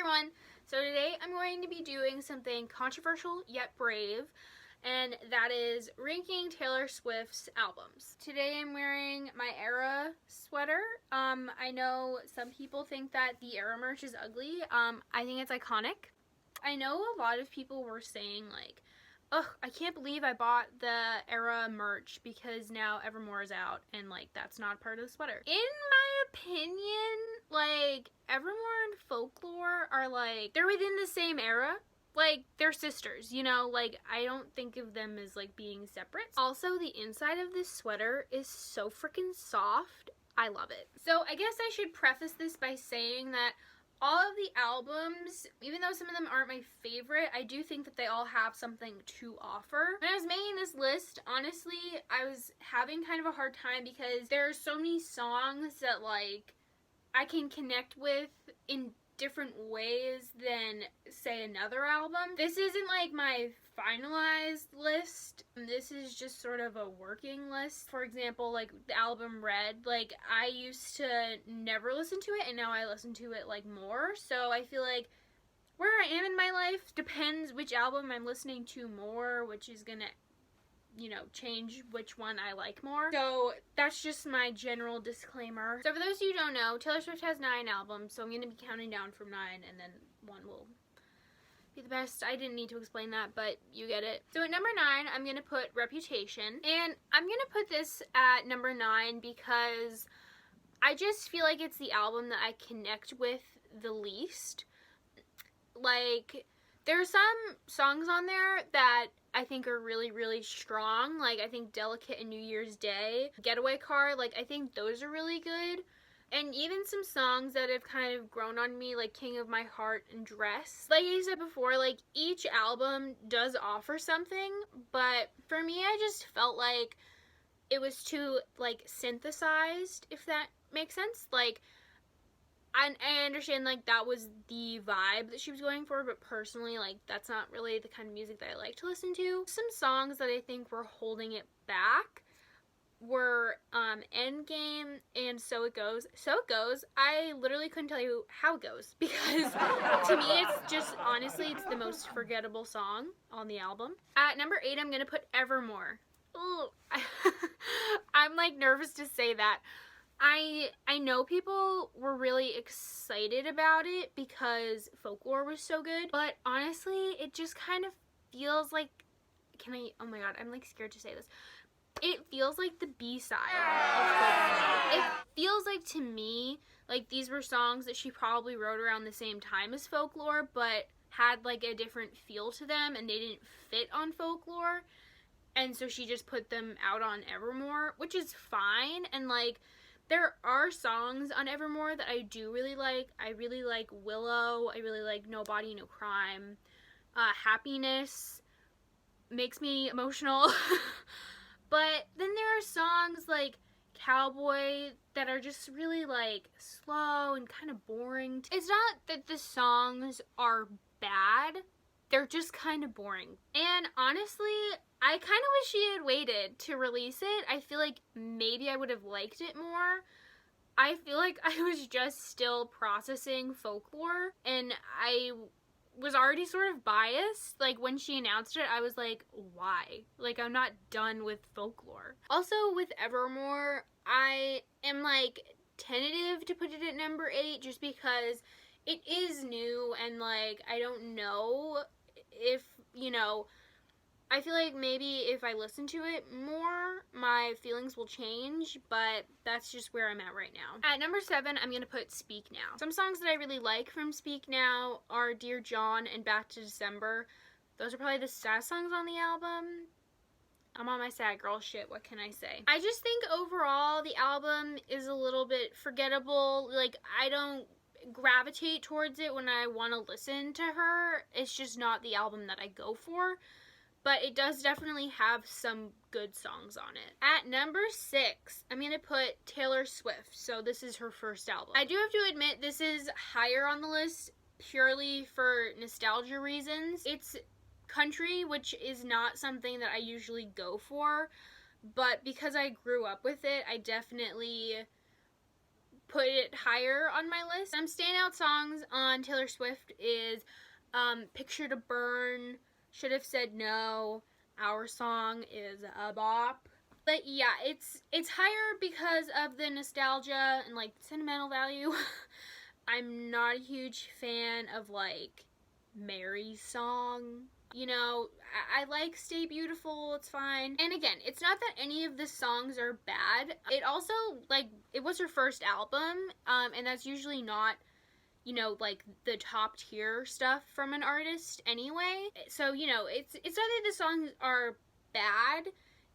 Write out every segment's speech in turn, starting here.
everyone! So today I'm going to be doing something controversial yet brave, and that is ranking Taylor Swift's albums. Today I'm wearing my Era sweater. I know some people think that the Era merch is ugly. I think it's iconic. I know a lot of people were saying like, ugh, I can't believe I bought the Era merch because now Evermore is out and like that's not part of the sweater. In my opinion, like Evermore and Folklore are like, they're within the same era. Like, they're sisters, you know? Like, I don't think of them as like being separate. Also, the inside of this sweater is so freaking soft. I love it. So I guess I should preface this by saying that all of the albums, even though some of them aren't my favorite, I do think that they all have something to offer. When I was making this list, honestly, I was having kind of a hard time because there are so many songs that, like, I can connect with in different ways than, say, another album. This isn't, like, my finalized list. This is just sort of a working list. For example, like the album Red, like I used to never listen to it and now I listen to it like more. So I feel like where I am in my life depends which album I'm listening to more, which is gonna, you know, change which one I like more. So that's just my general disclaimer. So for those of you who don't know, Taylor Swift has 9 albums, so I'm gonna be counting down from 9 and then one will be the best. I didn't need to explain that, but you get it. So at number 9, I'm gonna put Reputation, and I'm gonna put this at number 9 because I just feel like it's the album that I connect with the least. Like, there are some songs on there that I think are really, really strong. Like, I think Delicate and New Year's Day, Getaway Car, like, I think those are really good. And even some songs that have kind of grown on me, like King of My Heart and Dress. Like I said before, like each album does offer something, but for me I just felt like it was too like synthesized, if that makes sense. Like I understand like that was the vibe that she was going for, but personally like that's not really the kind of music that I like to listen to. Some songs that I think were holding it back were Endgame and So It Goes. So It Goes, I literally couldn't tell you how it goes because to me it's just, honestly, it's the most forgettable song on the album. At number 8, I'm gonna put Evermore. Ooh, I'm like nervous to say that. I know people were really excited about it because Folklore was so good, but honestly it just kind of feels like, oh my god, I'm like scared to say this. It feels like the B-side of Folklore. It feels like, to me, like these were songs that she probably wrote around the same time as Folklore, but had like a different feel to them and they didn't fit on Folklore. And so she just put them out on Evermore, which is fine. And like, there are songs on Evermore that I do really like. I really like Willow. I really like No Body, No Crime. Happiness makes me emotional. But then there are songs like Cowboy that are just really like slow and kind of boring. It's not that the songs are bad, they're just kind of boring. And honestly, I kind of wish she had waited to release it. I feel like maybe I would have liked it more. I feel like I was just still processing Folklore and I was already sort of biased. Like when she announced it, I was like, why? Like, I'm not done with Folklore. Also with Evermore, I am like tentative to put it at number 8 just because it is new and like I don't know if, you know, I feel like maybe if I listen to it more, my feelings will change, but that's just where I'm at right now. At number 7, I'm gonna put Speak Now. Some songs that I really like from Speak Now are Dear John and Back to December. Those are probably the saddest songs on the album. I'm on my sad girl shit, what can I say? I just think overall the album is a little bit forgettable. Like, I don't gravitate towards it when I want to listen to her. It's just not the album that I go for. But it does definitely have some good songs on it. At number 6, I'm going to put Taylor Swift. So this is her first album. I do have to admit this is higher on the list purely for nostalgia reasons. It's country, which is not something that I usually go for. But because I grew up with it, I definitely put it higher on my list. Some standout songs on Taylor Swift is Picture to Burn, Should Have Said No, Our Song is a bop. But yeah, it's higher because of the nostalgia and like sentimental value. I'm not a huge fan of like Mary's song. You know, I like Stay Beautiful, it's fine. And again, it's not that any of the songs are bad. It also, like, it was her first album, and that's usually not, you know, like, the top tier stuff from an artist anyway. So, you know, it's not that the songs are bad,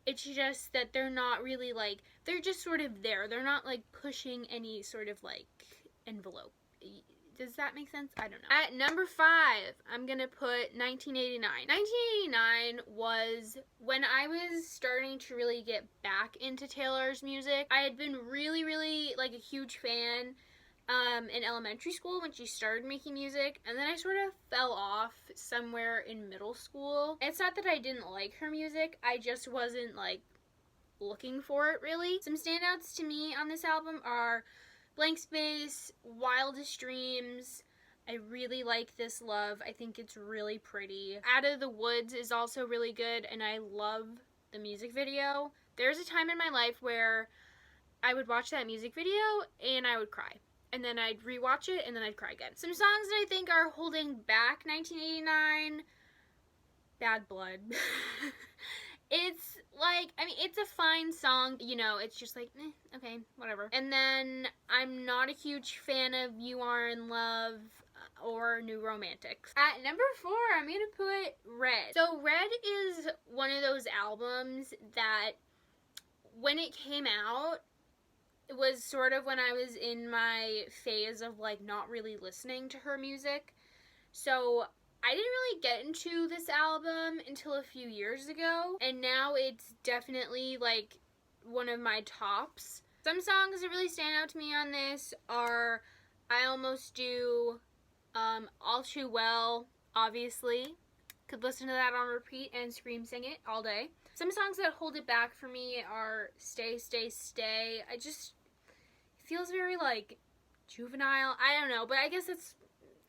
it's just that they're not really, like, they're just sort of there. They're not, like, pushing any sort of, like, envelope. Does that make sense? I don't know. At number 5, I'm gonna put 1989. 1989 was when I was starting to really get back into Taylor's music. I had been really, like, a huge fan in elementary school when she started making music, and then I sort of fell off somewhere in middle school. It's not that I didn't like her music, I just wasn't, like, looking for it, really. Some standouts to me on this album are Blank Space, Wildest Dreams. I really like This Love. I think it's really pretty. Out of the Woods is also really good, and I love the music video. There's a time in my life where I would watch that music video and I would cry. And then I'd rewatch it and then I'd cry again. Some songs that I think are holding back 1989. Bad Blood. It's like, I mean, it's a fine song, you know, it's just like, okay, whatever. And then I'm not a huge fan of You Are in Love or New Romantics. At number 4, I'm gonna put Red. So Red is one of those albums that when it came out, it was sort of when I was in my phase of like not really listening to her music. So I didn't really get into this album until a few years ago, and now it's definitely like one of my tops. Some songs that really stand out to me on this are I Almost Do, All Too Well, obviously. Could listen to that on repeat and scream sing it all day. Some songs that hold it back for me are Stay, Stay, Stay. It feels very like juvenile. I don't know, but I guess it's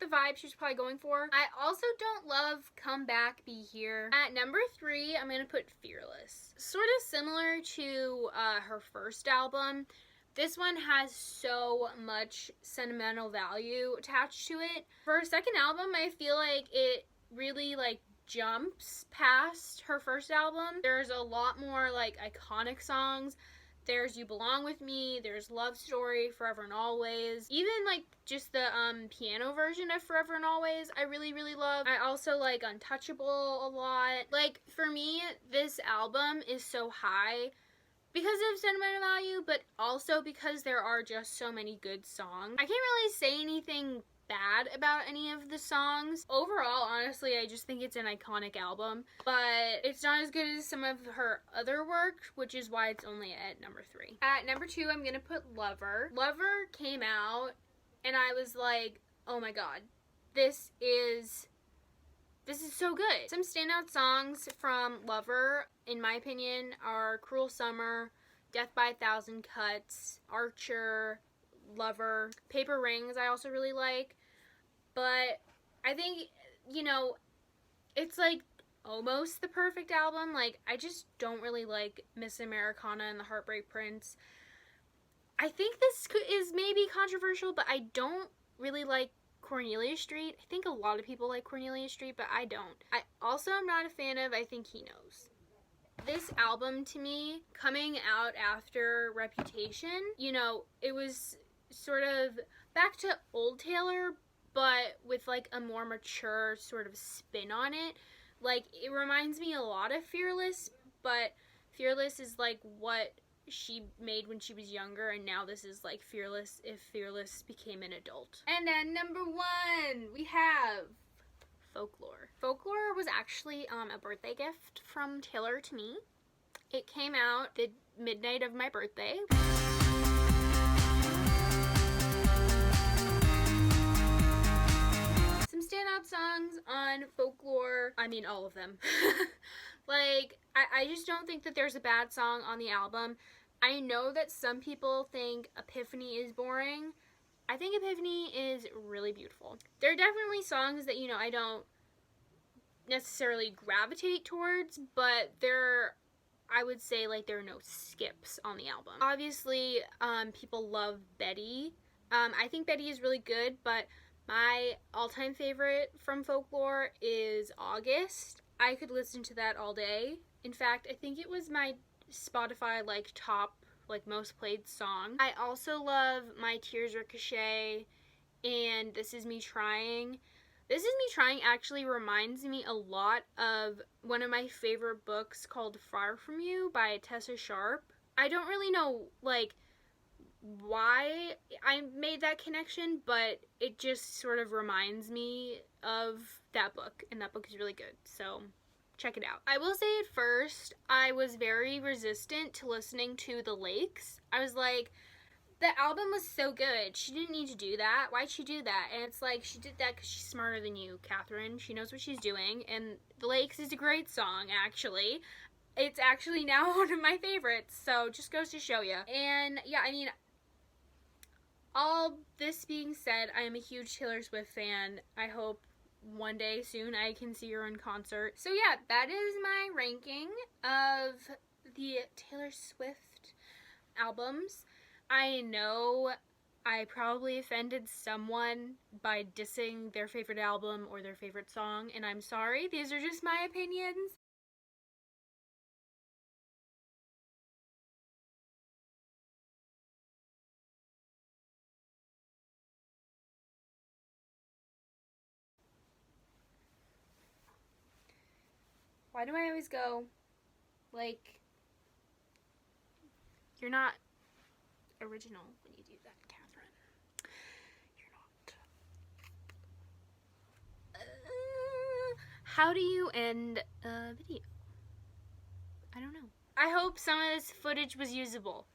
the vibe she was probably going for. I also don't love Come Back, Be Here. At number 3, I'm gonna put Fearless. Sort of similar to her first album. This one has so much sentimental value attached to it. For her second album, I feel like it really like jumps past her first album. There's a lot more like iconic songs. There's You Belong With Me, there's Love Story, Forever and Always. Even like just the piano version of Forever and Always I really love. I also like Untouchable a lot. Like for me, this album is so high because of sentimental value, but also because there are just so many good songs. I can't really say anything bad about any of the songs. Overall, honestly, I just think it's an iconic album, but it's not as good as some of her other work, which is why it's only at number 3. At number 2, I'm gonna put Lover. Lover came out, and I was like, oh my god, this is so good. Some standout songs from Lover, in my opinion, are Cruel Summer, Death by a Thousand Cuts, Archer, Lover. Paper Rings I also really like, but I think, you know, it's like almost the perfect album. Like, I just don't really like Miss Americana and the Heartbreak Prince. I think this is maybe controversial, but I don't really like Cornelia Street. I think a lot of people like Cornelia Street, but I don't. I also am not a fan of I Think He Knows. This album, to me, coming out after Reputation, you know, it was sort of back to old Taylor, but with like a more mature sort of spin on it. Like, it reminds me a lot of Fearless, but Fearless is like what she made when she was younger, and now this is like Fearless if Fearless became an adult. And at number 1, we have Folklore. Folklore was actually a birthday gift from Taylor to me. It came out the midnight of my birthday. Some standout songs on Folklore, I mean all of them. Like, I just don't think that there's a bad song on the album. I know that some people think Epiphany is boring. I think Epiphany is really beautiful. There are definitely songs that, I don't necessarily gravitate towards, but I would say, like, there are no skips on the album. Obviously, people love Betty. I think Betty is really good, but my all-time favorite from Folklore is August. I could listen to that all day. In fact, I think it was my Spotify, like, top, like, most played song. I also love My Tears Ricochet and This Is Me Trying. This Is Me Trying actually reminds me a lot of one of my favorite books called Far From You by Tessa Sharp. I don't really know, like, why I made that connection, but it just sort of reminds me of that book, and that book is really good, so check it out. I will say at first, I was very resistant to listening to The Lakes. I was like, the album was so good. She didn't need to do that. Why'd she do that? And it's like, she did that because she's smarter than you, Catherine. She knows what she's doing. And The Lakes is a great song, actually. It's actually now one of my favorites. So, just goes to show you. And, yeah, I mean, all this being said, I am a huge Taylor Swift fan. I hope one day soon I can see her in concert. So, yeah, that is my ranking of the Taylor Swift albums. I know I probably offended someone by dissing their favorite album or their favorite song, and I'm sorry. These are just my opinions. Why do I always go, like, you're not original when you do that, Catherine. You're not. How do you end a video? I don't know. I hope some of this footage was usable.